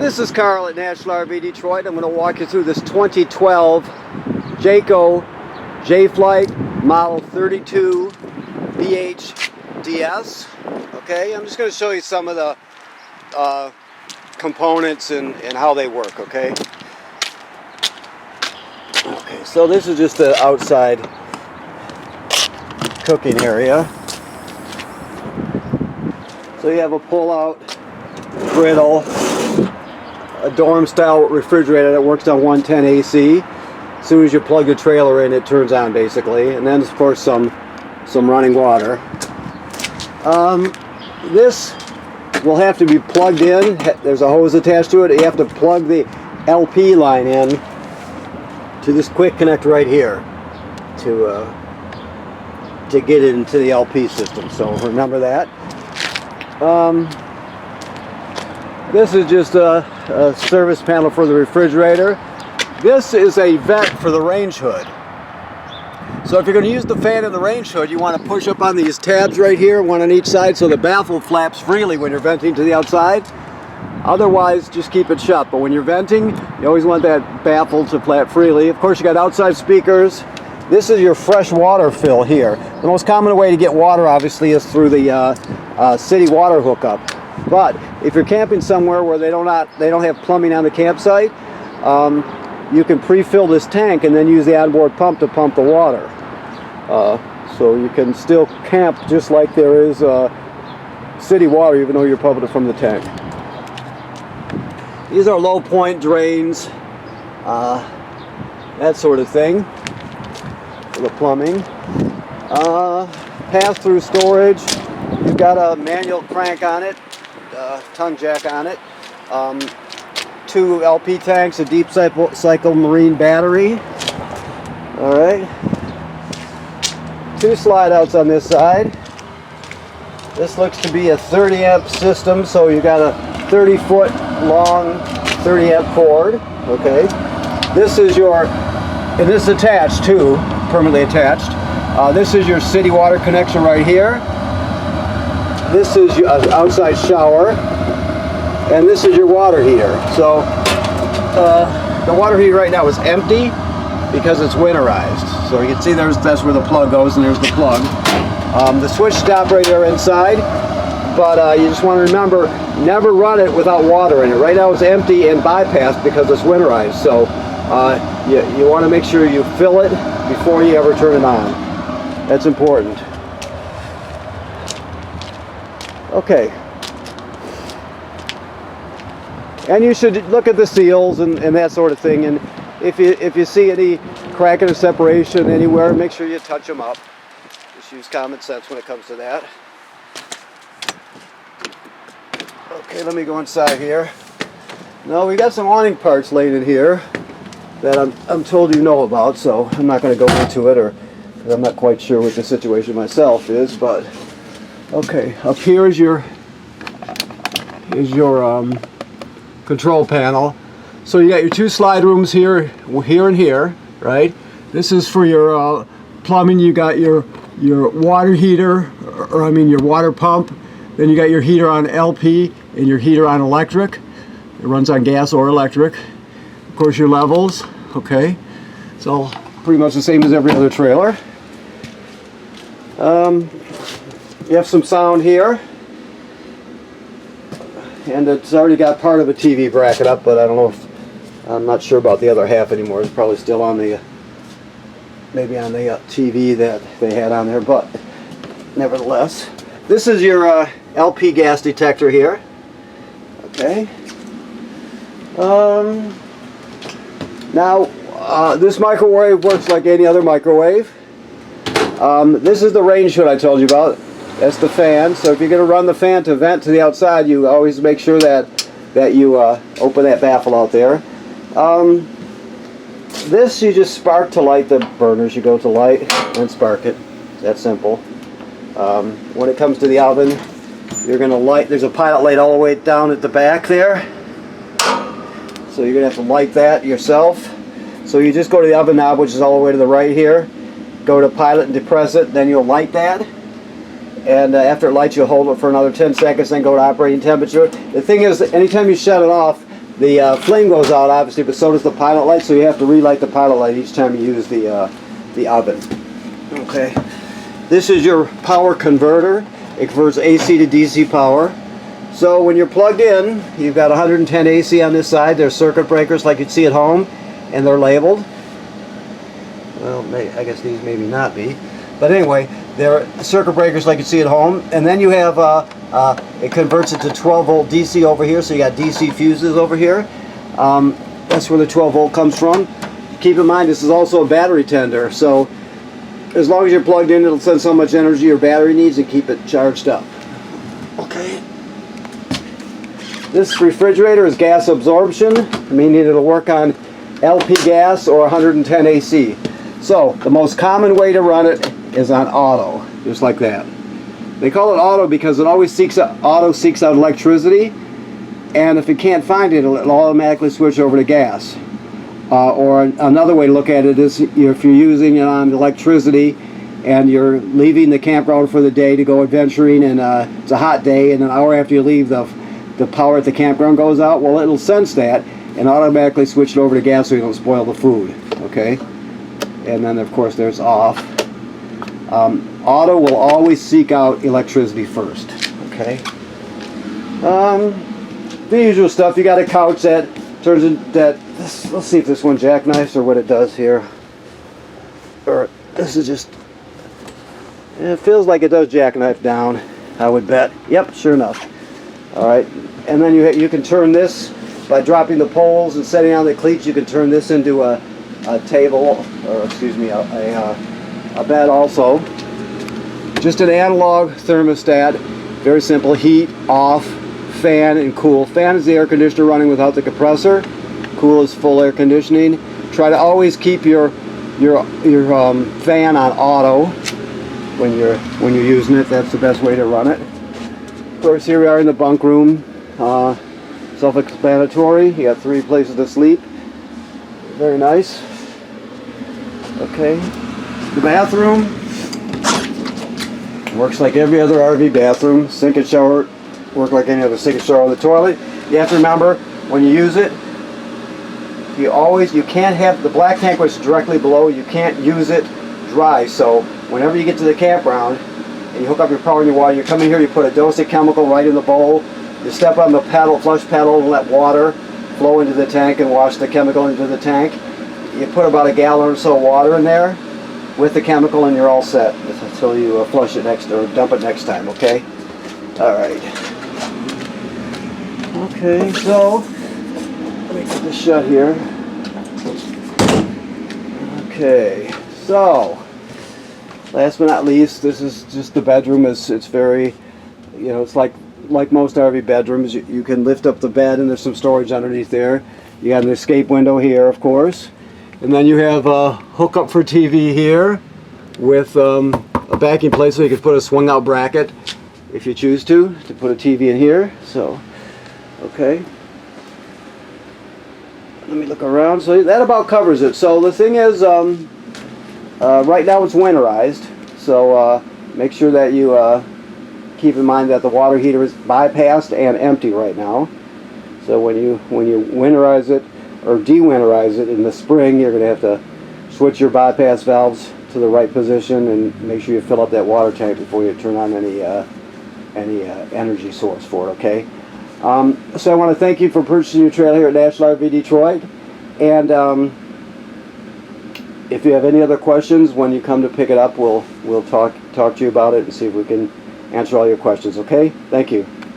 This is Carl at National RV Detroit. I'm going to walk you through this 2012 Jayco Jay Flight Model 32 BHDS. Okay, I'm just going to show you some of the components and how they work. Okay, so this is just the outside cooking area. So you have a pull-out griddle, a dorm style refrigerator that works on 110 AC. As soon as you plug the trailer in, it turns on basically, and then of course some running water. This will have to be plugged in. There's a hose attached to it. You have to plug the LP line in to this quick connect right here to get it into the LP system. So remember that. This is just a service panel for the refrigerator. This is a vent for the range hood. So if you're going to use the fan in the range hood, you want to push up on these tabs right here, one on each side, so the baffle flaps freely when you're venting to the outside. Otherwise, just keep it shut. But when you're venting, you always want that baffle to flap freely. Of course, you got outside speakers. This is your fresh water fill here. The most common way to get water, obviously, is through the city water hookup. But if you're camping somewhere where they don't have plumbing on the campsite, you can pre-fill this tank and then use the onboard pump to pump the water. So you can still camp just like there is city water, even though you're pumping it from the tank. These are low point drains, that sort of thing for the plumbing. Pass-through storage. You've got a manual crank on it, tongue jack on it. 2 LP tanks, a deep cycle marine battery. All right. 2 slide outs on this side. This looks to be a 30 amp system, so you got a 30-foot long 30 amp cord. Okay. This is your, and this is attached too, permanently attached. This is your city water connection right here. This is your outside shower, and this is your water heater. So the water heater right now is empty because it's winterized. So you can see that's where the plug goes, and there's the plug. The switch stop right there inside, but you just want to remember, never run it without water in it. Right now it's empty and bypassed because it's winterized. So you want to make sure you fill it before you ever turn it on. That's important. Okay. And you should look at the seals and that sort of thing. And if you see any cracking or separation anywhere, make sure you touch them up. Just use common sense when it comes to that. Okay, let me go inside here. Now we got some awning parts laying in here that I'm told you know about, so I'm not going to go into it, or I'm not quite sure what the situation myself is. But okay, up here is your control panel. So you got your 2 slide rooms here and here, right? This is for your plumbing. You got your water heater, or I mean your water pump. Then you got your heater on LP and your heater on electric. It runs on gas or electric. Of course, your levels. Okay, it's all pretty much the same as every other trailer. You have some sound here. And it's already got part of a TV bracket up, but I don't know if, I'm not sure about the other half anymore. It's probably still on the, maybe on the TV that they had on there, but nevertheless. This is your LP gas detector here. Okay. Now, this microwave works like any other microwave. This is the range hood I told you about. That's the fan. So if you're going to run the fan to vent to the outside, you always make sure that you open that baffle out there. This you just spark to light the burners. You go to light and spark it. It's that simple. When it comes to the oven, you're going to light. There's a pilot light all the way down at the back there. So you're going to have to light that yourself. So you just go to the oven knob, which is all the way to the right here. Go to pilot and depress it. Then you'll light that. And after it lights, you'll hold it for another 10 seconds, then go to operating temperature. The thing is, anytime you shut it off, The flame goes out, obviously, but so does the pilot light, so you have to relight the pilot light each time you use the oven. Okay. This is your power converter. It converts AC to DC power. So when you're plugged in, you've got 110 AC on this side. There's circuit breakers like you'd see at home, and they're labeled. Well, I guess these maybe not be. But anyway, they're circuit breakers like you see at home. And then you have, it converts it to 12 volt DC over here, so you got DC fuses over here. That's where the 12 volt comes from. Keep in mind, this is also a battery tender, so as long as you're plugged in, it'll send so much energy your battery needs and keep it charged up. Okay. This refrigerator is gas absorption, meaning it'll work on LP gas or 110 AC. So the most common way to run it is on auto, just like that. They call it auto because it always seeks out electricity, and if it can't find it, it'll automatically switch over to gas. Or another way to look at it is if you're using it on electricity and you're leaving the campground for the day to go adventuring, and it's a hot day, and an hour after you leave, the power at the campground goes out. Well, it'll sense that and automatically switch it over to gas so you don't spoil the food. Okay, and then of course there's off. Auto will always seek out electricity first. Okay. The usual stuff. You got a couch that turns into that. Let's see if this one jackknifes or what it does here. Or this is just. It feels like it does jackknife down, I would bet. Yep, sure enough. All right, and then you can turn this by dropping the poles and setting on the cleats. You can turn this into a table, or excuse me, a bed also. Just an analog thermostat. Very simple. Heat, off, fan, and cool. Fan is the air conditioner running without the compressor. Cool is full air conditioning. Try to always keep your fan on auto when you're using it. That's the best way to run it. Of course, here we are in the bunk room. Self-explanatory. You got 3 places to sleep. Very nice. Okay. The bathroom works like every other RV bathroom. Sink and shower work like any other sink and shower on the toilet. You have to remember when you use it, you can't have the black tank, which is directly below. You can't use it dry. So whenever you get to the campground and you hook up your power and your water, you come in here, you put a dose of chemical right in the bowl. You step on the pedal, flush pedal, and let water flow into the tank and wash the chemical into the tank. You put about a gallon or so of water in there with the chemical, and you're all set until you flush it next or dump it next time. Okay. All right. Okay. So let me get this shut here. Okay. So last but not least, this is just the bedroom. It's very, it's like most RV bedrooms. You can lift up the bed and there's some storage underneath there. You got an escape window here, of course. And then you have a hookup for TV here with a backing plate so you can put a swung out bracket if you choose to put a TV in here. So, okay. Let me look around. So that about covers it. So the thing is, right now it's winterized. So make sure that you keep in mind that the water heater is bypassed and empty right now. So when you winterize it or de-winterize it in the spring, you're going to have to switch your bypass valves to the right position and make sure you fill up that water tank before you turn on any energy source for it. Okay. So I want to thank you for purchasing your trailer here at National RV Detroit, and if you have any other questions when you come to pick it up, we'll talk to you about it and see if we can answer all your questions. Okay. Thank you.